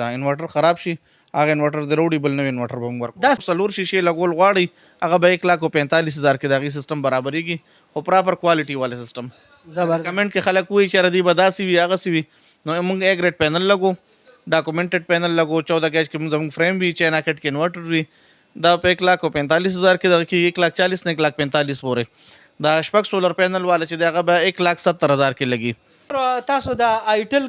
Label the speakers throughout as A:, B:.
A: دا انورټر خراب شي هغه انورټر د روډي بل نو انورټر به موږ ورکو څلور شیشې لګول غواړي هغه به 1,45,000 کې دغه سیستم برابرېږي خو پراپر کوالټي والا سیستم
B: زبردست.
A: کمنټ کې خلک وایي چې ردی به داسې وي هغه سی وي نو موږ اے ګریډ پینل لګو ډاکومنټډ پینل لګو 14 گیج کې موږ فریم وي چاینا کټ کې انورټر وي دا په 1,45,000 کې دغه کې 1,40,000 نه 1,45,000 پورې دا شپږ سولر پینل والا چې دغه به 1,70,000 کې لګي
B: تاسو د آیټل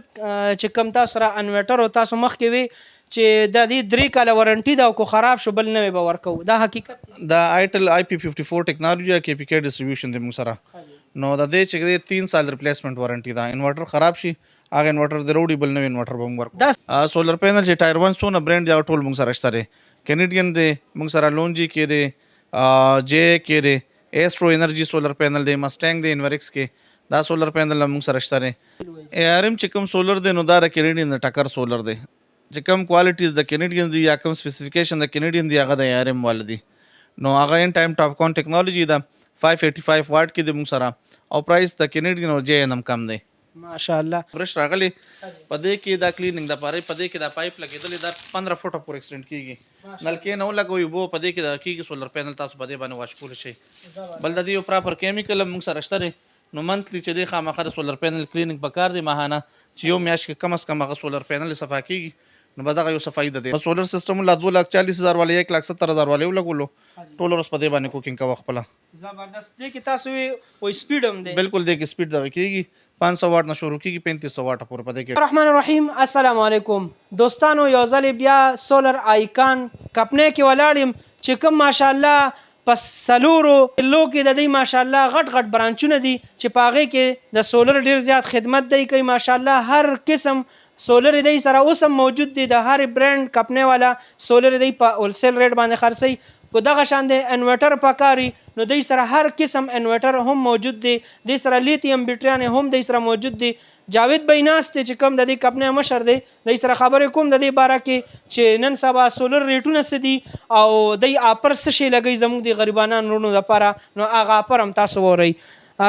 B: چې کم تاسو را انورټر او تاسو مخکې وي چې د دې 3 کاله وارنټي دا کو خراب شو بل نه به ورکو دا حقیقت
A: دا آیټل IP54 ټیکنالوژي کې PK ډیسټریبیوشن د موږ سره نو د دې چې 3 سال ریپلیسمنٹ وارنټي دا انورټر خراب شي هغه انورټر د روډي بل نو انورټر به موږ ورکو سولر پینل چې ټایر 1 سونه برانډ دی ټول موږ سره شته کینیډین دی موږ سره لونجي کې دی جے کې دی ایسترو انرژي سولر پینل دی مسټنګ دی انورکس کې دا سولر پینل موږ سره شته ARM چې کوم سولر دی نو دا د کینیډین ټکر سولر دی چې کوم کوالټیز د کینیډین دی یا کوم سپیسیفیکیشن د کینیډین دی هغه د ARM ول دی نو هغه ان ټایم ټاپ کون ټیکنالوژي دا 585 واټ کې د موږ سره او پرایس د کینیډین او JNM کم دی
B: ماشاءالله
A: برش راغلی پدې کې دا کلینینګ د پاره پدې کې دا پایپ لګیدل دا 15 فوټه پور ایکسټند کیږي نلکې نو لګوي وو پدې کې دا کیږي سولر پینل تاسو پدې باندې واش کول شي بل د دې پراپر کیمیکل موږ سره شته نو منتلی چې د خامخره سولر پینل کلینینګ پکار دی ماهانه چې یو میاش کې کم از کم هغه سولر پینل صفا کیږي نو به دغه یو صفای ده دی سولر سیستم لا 2,40,000 والے 1,70,000 والے لګولو ټول ورس پدې باندې کوکینګ کا خپل
B: زبردست دی کې تاسو وي سپیډ هم دی
A: بالکل دی کې سپیډ دغه کیږي 500 واټ نه شروع کیږي 3500 واټ پورې پدې کې
B: الرحمن الرحیم السلام علیکم دوستانو یو ځل بیا سولر آیکان کپنه کې ولاړم چې کوم ماشاءالله پس سلورو لو کې د دې ماشاءالله غټ غټ برانچونه دي چې پاغه کې د سولر ډیر زیات خدمت دی کوي ماشاءالله هر قسم سولر دی سره اوسم موجود دی د هر برانډ کپنه والا سولر دی په هولسیل ریټ باندې خرڅي کو دغه شان د انورټر پکاري نو د سره هر قسم انورټر هم موجود دی د سره لیتیم بیټریان هم د سره موجود دي جاوید بیناس ته چې کوم د دې کپنه مشر دی د سره خبرې کوم د دې باره کې چې نن سبا سولر ریټونه سدي او د اپر څه شي لګي زموږ د غریبانو رونو لپاره نو هغه اپر هم تاسو ووري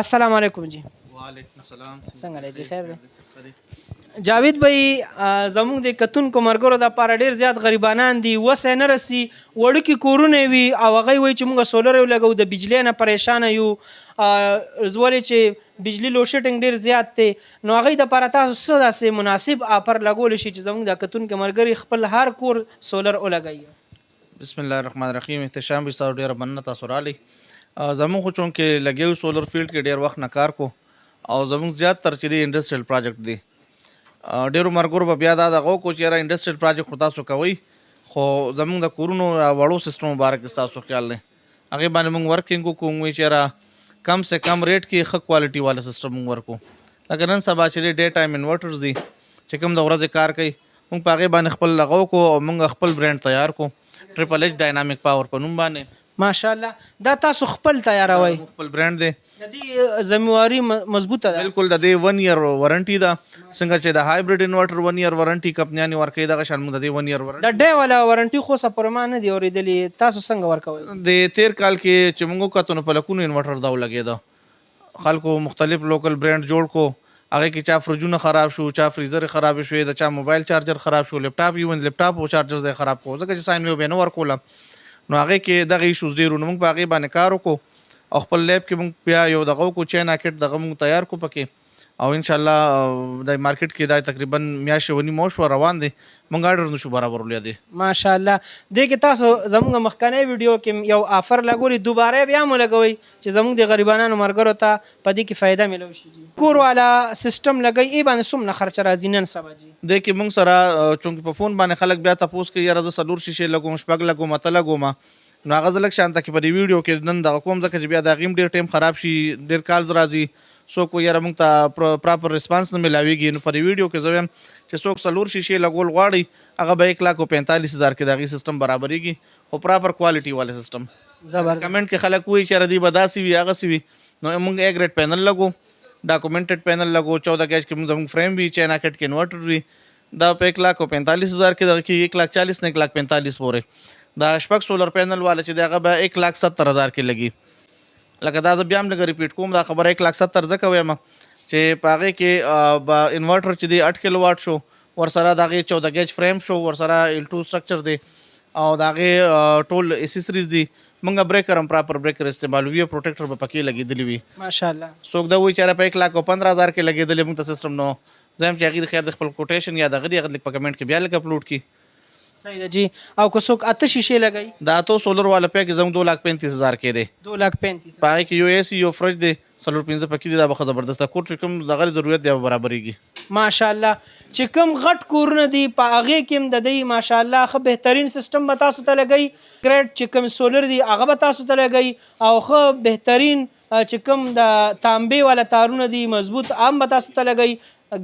B: السلام علیکم جی
A: وعلیکم السلام
B: څنګه جی خیر دی جاوید بھائی زموږ د کتون کومرګرو د لپاره ډیر زیات غریبانان دي وسه نه رسی وړکی کورونه وي او هغه وای چې موږ سولر لګو د بجلی نه پریشان یو زولې چې بجلی لو شټینګ ډیر زیات دی نو هغه د لپاره تاسو څه داسې مناسب اپر لګول شي چې زموږ د کتون کومرګری خپل هر کور سولر ولګي
A: بسم الله الرحمن الرحیم احتشام به تاسو ډیر مننه تاسو را لې زموږ خو چون کې لګیو سولر فیلډ کې ډیر وخت نه کار کو او زموږ زیات تر چې دی انډستریل پروجیکټ دی ډیرو مرګورو به بیا دا دغه کو چې را انډستریل پروجیکټ خو تاسو کوي خو زموږ د کورونو وړو سیستم مبارک تاسو خیال نه هغه باندې موږ ورکینګ کوم چې را کم سے کم ریټ کې ښه کوالټي والا سیستم موږ ورکو لکه نن سبا چې ډے ټایم انورټرز دي چې کوم د ورځې کار کوي موږ په هغه باندې خپل لغو کو او موږ خپل برانډ تیار کو ټریپل ایچ ډاینامیک پاور په نوم باندې
B: ماشاءالله دا تاسو خپل تیاروي
A: خپل برانډ دی
B: د دې ذمہواری مضبوطه ده
A: بالکل د دې 1 ایئر وارنټي دا څنګه چې د هایبرید انورټر 1 ایئر وارنټي کمپنیانی ورکړي دا شان موږ د دې 1 ایئر وارنټي
B: د ډے والا وارنټي خو سپرمان نه دی اوریدلې تاسو څنګه ورکوي
A: د 13 کال کې چې موږ کتون په لکونو انورټر دا لګیدا خلکو مختلف لوکل برانډ جوړ کو هغه کې چا فرجونه خراب شو چا فریزر خراب شو د چا موبایل چارجر خراب شو لیپټاپ ایون لیپټاپ او چارجر زې خراب کو ځکه چې ساين یو بینو ورکول نو هغه کې دغه ایشوز ډیرو نو موږ په هغه باندې کار وکړو او خپل لیب کې موږ بیا یو دغه کو چاینا کټ دغه موږ تیار کو پکې او ان شاء الله د مارکیټ کې دا تقریبا میاشتې ونی موشو روان دي موږ اډر نشو برابر ولې دي
B: ماشاءالله دې کې تاسو زموږ مخکنی ویډیو کې یو آفر لګولې دوباره بیا مو لګوي چې زموږ د غریبانو مرګرو ته په دې کې فائدہ ملو شي کور والا سیستم لګي ای باندې سم نه خرچ راځي نن سبا جی
A: دې کې موږ سره چونکی په فون باندې خلک بیا تاسو کې یاره د سلور شیشه لګوم شپږ لګوم مت لګوم نو هغه ځلک شانته کې په دې ویډیو کې نن د کوم ځکه چې بیا د غیم ډیر ټایم خراب شي ډیر کالز راځي سو کو یاره موږ ته پراپر ریسپانس نه ملاويږي نو په دې ویډیو کې زویم چې څوک سلور شیشه لګول غواړي هغه به 1,45,000 کې دغه سیستم برابرېږي خو پراپر کوالټي والا سیستم
B: زبردست
A: کمنټ کې خلک وایي چې ردی بداسي وي هغه سی وي نو موږ اے ګریډ پینل لګو ډاکومنټډ پینل لګو 14 گیج کې موږ فریم وي چاینا کټ کې انورټر وي دا په 1,45,000 کې دغه کې 1,40,000 نه 1,45,000 پورې دا شپږ سولر پینل والا چې دغه به 1,70,000 کې لګي لکه دا بیا هم لږ ریپیټ کوم دا خبره 1,70,000 ځکه وایم چې په هغې کې انورټر چې دی 8 کیلو واټ شو ورسره د هغې 14 ګیج فریم شو، ورسره L2 سټرکچر دی او د هغې ټول اسیسریز دي. موږ بریکر هم پراپر بریکر استعمالوي او پروټیکټر به پکې لګېدلی وي.
B: ماشاءالله.
A: څوک دا وایي چې یاره په 1,15,000 کې لګېدلی موږ ته سیسټم نو زه یم چې هغې د خیر د خپل کوټیشن یا دغه دي هغه لږ په کمنټ کې بیا لږ اپلوډ کړي.
B: صحیح ده جی. او که څوک 8 شیشې لګوي
A: دا اته سولر والا پیک زموږ 2,35,000 کې دی.
B: 2,35,000
A: په هغې کې یو AC یو فرج دی 4-5 پکې دي. دا به ښه زبردست ده. کور چې کوم دغه ضرورت دی برابرېږي.
B: ماشاءالله. چې کوم غټ کورونه دي په هغې کې هم د دوی ماشاءالله ښه بهترین سیسټم به تاسو ته لګوي. ګریډ چې کوم سولر دي هغه به تاسو ته لګوي او ښه بهترین چې کوم د تانبې والا تارونه دي مضبوط هم به تاسو ته لګوي.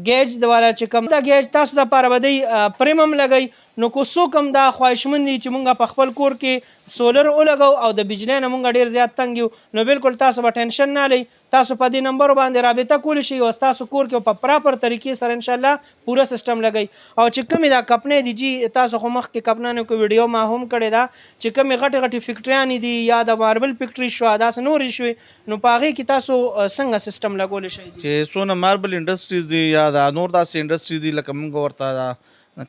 B: ګیج د والا چې کوم دا ګیج تاسو دپاره به دی پریم هم لګوي. نو که څوک هم دا خواهشمند دي چې مونږ په خپل کور کې سولر ولګو او د بجلی نه مونږ ډېر زیات تنګ یو نو بالکل تاسو به ټینشن نه لئ. تاسو په دې نمبرو باندې رابطه کولی شئ او ستاسو کور کې په پراپر طریقې سره انشاءالله پوره سیسټم لګئ. او چې کومې دا کپنې دي جی تاسو خو مخکې کپنانو کې ویډیو ما هم کړې ده چې کومې غټې غټې فیکټریانې دي یا د ماربل فیکټري شوه داسې نورې شوې نو په هغې کې تاسو څنګه سیسټم لګولی شئ؟
A: چې څونه ماربل انډسټریز دي یا دا نور داسې انډسټریز دي لکه موږ ورته دا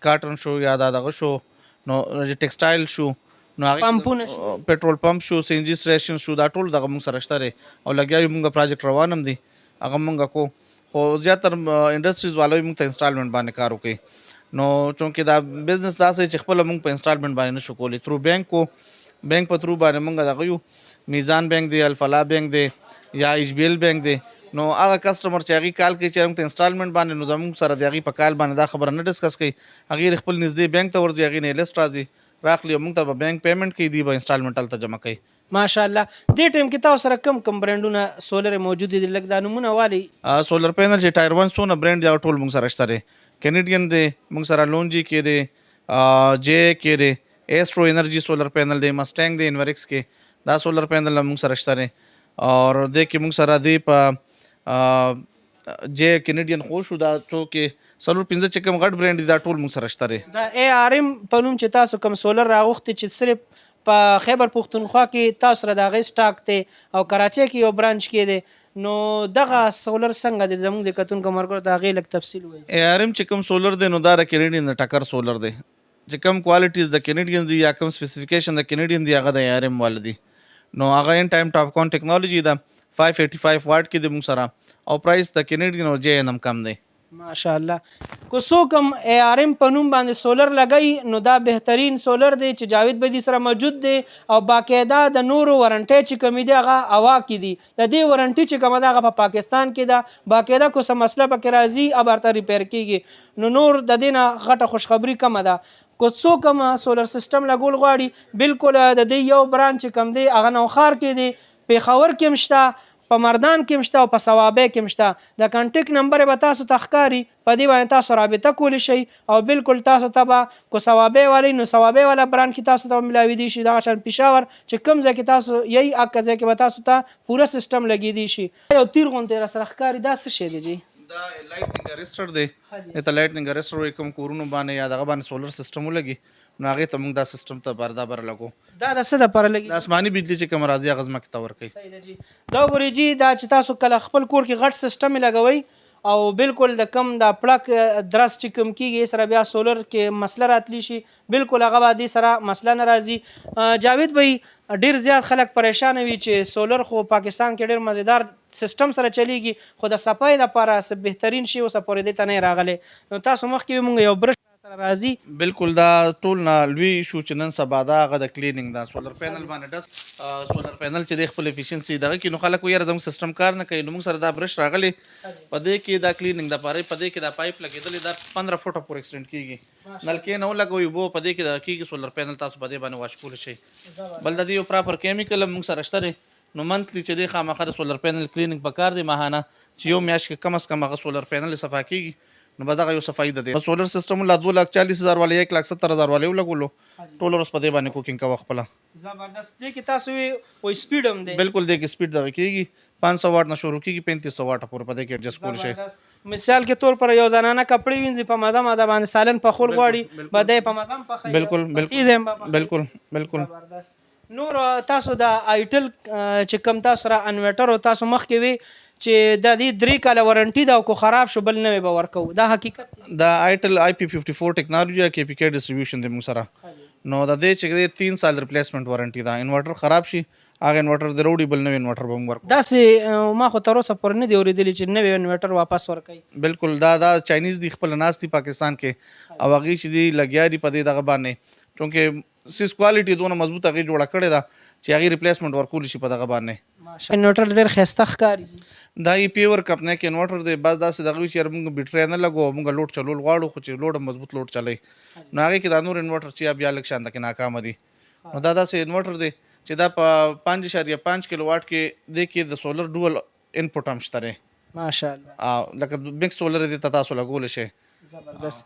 A: کاټن شو یا دا دغه شو نو ټیکسټایل شو نو
B: پمپونه شو
A: پټرول پمپ شو سی ان جي سټیشن شو دا ټول دغه موږ سره شته دی او لګیا یو موږ پروجیکټ روان هم دی هغه موږ کو خو زیاتره انډسټریز والو موږ ته انسټالمنټ باندې کار وکړي. نو چونکې دا بزنس داسې چې خپله موږ په انسټالمنټ باندې نشو کولی ترو بینک په ترو باندې موږ دغه یو میزان بینک دی الفلاح بینک دی یا HBL بینک دی. نو هغه کسټمر چې هغې کال کوي چې موږ ته انسټالمنټ باندې نو زموږ سره د هغې په کال باندې دا خبره نه ډسکس کوي. هغې خپل نږدې بینک ته ورځي هغې نه لیسټ راځي راخلي او موږ ته به بینک پیمنټ کوي دی به انسټالمنټ هلته جمع کوي.
B: ماشاءالله. دې ټایم کې تاسو سره کم برانډونه سولر موجود دي لږ دا نومونه والي؟
A: سولر پینل چې ټایر 1 څونه برانډ دی ټول موږ سره شته دی. کینیډین دی موږ سره لونجي کې دی جے کې دی ایسټرو انرژي سولر پینل دی مسټینګ دی انورکس کې دا سولر پینل موږ سره شته دی اور دې کې موږ سره دی په جے کینیډین خو شو دا څو کې 4-5 چې کوم غټ برانډ دي دا ټول موږ سره شته دی.
B: دا ARM په نوم چې تاسو کوم سولر راغوښتي چې صرف په خیبر پښتونخوا کې تاسو سره د هغې سټاک دی او کراچۍ کې یو برانچ کې دی نو دغه سولر څنګه دی زموږ د کتونکو ملګرو ته هغې لږ تفصیل وایي؟
A: ARM چې کوم سولر دی نو دا د کینیډین د ټکر سولر دی چې کوم کوالټیز د کینیډین دي یا کوم سپیسیفیکیشن د کینیډین دی هغه د ARM والا دی. نو هغه ان ټایم ټاپ کون ټیکنالوژي ده 585 واټ کې دی موږ سره او پرایس د کینیډین او جے هم کم دی.
B: ماشاءالله. که څوک هم ARM په نوم باندې سولر لګوي نو دا بهترین سولر دی چې جاوید بدی سره موجود دی او باقاعده د نورو وارنټۍ چې کومې دي هغه هوا کې دي. د دې وارنټي چې کومه ده هغه په پاکستان کې ده باقاعده که څه مسله پکې راځي هغه ورته ریپیر کېږي نو نور د دې نه غټه خوشخبري کمه ده. که څوک هم سولر سیسټم لګول غواړي بالکل د دې یو برانچ چې کوم دی هغه نوخار کې دی پېښور کې هم شته په مردان کې هم شته او په صوابۍ کې هم شته. د کانټیکټ نمبر به تاسو ته ښکاري په دې باندې تاسو رابطه کولی شئ او بالکل تاسو ته به که صوابۍ والی نو صوابۍ والا برانډ کې تاسو ته ملاویدی شي. دغه شان پېښور چې کوم ځای کې تاسو یی هغه ځای کې به تاسو ته پوره سیسټم لګېدی شي. یو تیر غوندې راسره ښکاري دا څه شی دی جی؟
A: دا لایټنګ ارسټر دی. ته لایټنګ ارسټر وایي کوم کورونو باندې یا دغه باندې سولر سیسټم ولګي نو هغې ته موږ دا سیسټم ته بر لګو.
B: دا د څه دپاره لګي؟
A: د آسماني بجلي چې کوم راځي هغه ځمکې ته ورکوي.
B: صحیح ده جی. دا وګورئ جی دا چې تاسو کله خپل کور کې غټ سیسټم یې لګوئ او بالکل د کم د پړک درس چې کوم کېږي سره بیا سولر کې مسله راتلی شي بالکل هغه به دې سره مسله نه راځي. جاوید بھائی ډېر زیات خلک پریشانه وي چې سولر خو پاکستان کې ډېر مزیدار سیسټم سره چلیږي خو د صفای دپاره څه بهترین شي اوسه پورې دې ته نه راغلی نو تاسو مخکې مونږ یو برش راځي
A: بالکل دا ټول نه لوی شو چې نن سبا دا هغه د کلینینګ دا سولر پینل باندې ډس سولر پینل چې د خپل افیشنسي دغه کې نو خلک ویره زموږ سیسټم کار نه کوي نو موږ سره دا برش راغلی په دې کې دا کلینینګ دپاره په دې کې دا پایپ لګېدلی دا 15 فوټه پورې ایکسټینډ کېږي نلکې نه ولګوي اوبه په دې کې دا کېږي سولر پینل تاسو په دې باندې واش کولی شئ. بل د دې یو پراپر کیمیکل هم موږ سره شته دی نو منتلی چې دی خامخا د سولر پینل کلینینګ پکار دی ماهانه چې یو میاشت کې کم از کم هغه سولر پینل صفا کېږي نو به دغه یو څه فایده دی. سولر سیسټم لا 2,40,000 والا 1,70,000 والا ولګولو ټول ورځ په دې باندې کوکینګ کوه خپله
B: زبردست. دې کې تاسو وایي سپیډ هم دی
A: بالکل دې کې سپیډ دغه کېږي 500 واټ نه شروع کېږي 3500 واټه پورې په دې کې ایډجسټ کولی شئ.
B: مثال کې طور پر یو زنانه کپړې وینځي په مزه باندې سالن پخول غواړي به دی په مزه هم پخوي
A: بالکل
B: نور تاسو د آیټل چې کوم تاسو را انورټر او تاسو مخکې وي چې د دې 3 کاله وارنټي دا کو خراب شو بل نوې به ورکو دا حقیقت دی.
A: دا آیټل IP54 ټیکنالوژي کې پی کې ډیسټریبیوشن د موږ سره نو د دې چې 3 سال ریپلیسمنت وارنټي دا انورټر خراب شي هغه انورټر د وروړي بل نوې انورټر به موږ ورکو.
B: داسې ما خو تر اوسه پورې نه دی اورېدلی چې نوې انورټر واپس ورکوي.
A: بالکل دا چاینیز دی خپل ناس دی پاکستان کې او هغه چې دی لګیا دی په دې دغه باندې چونکه سیس کوالټي دونه مضبوط هغه جوړه کړې ده چې هغه ریپلیسمنت ورکول شي په دغه باندې.
B: انورټر ډېر ښایسته ښکاري.
A: دا یې پیور کمپنی کې انورټر دی بس داسې دغه چې موږ بیټري نه لګو موږ لوډ چلول غواړو خو چې لوډ مضبوط لوډ چلی نو هغه کې دا نور انورټر چې بیا لږ شانته کې ناکام دي. نو دا داسې انورټر دی چې دا په 5.5 کیلو واټ کې د کې د سولر ډول انپوټ هم شته
B: ماشاءالله
A: لکه مکس سولر دی تاسو لګول شي
B: زبردست.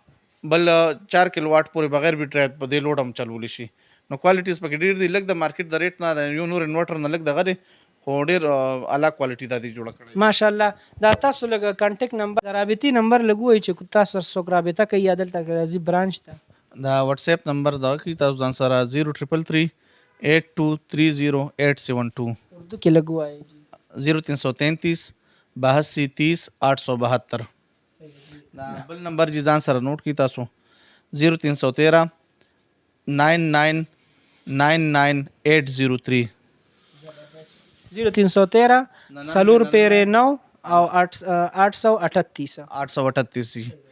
A: بل 4 کیلو واټ پورې بغیر بیټري په دې لوډ هم چلول شي. نو کوالټیز پکې ډیر دي لکه د مارکیټ د ریټ نه یو نور انورټر نه لکه دغه دی خو ډیر اعلی کوالټي دا دی جوړه کړی
B: ماشاءالله. دا تاسو لګ کانټیکټ نمبر رابطي نمبر لګوي چې تاسو سره رابطه کوي عدالت راځي برانچ ته.
A: دا واتس اپ نمبر دا کی تاسو ځان سره 0333 8230
B: اردو کې لګوي
A: 0333 82 30 872. دا بل نمبر جی ځان سره نوٹ کی تاسو 0313 9999
B: 0313 سلور پیرے 9 او 838
A: 838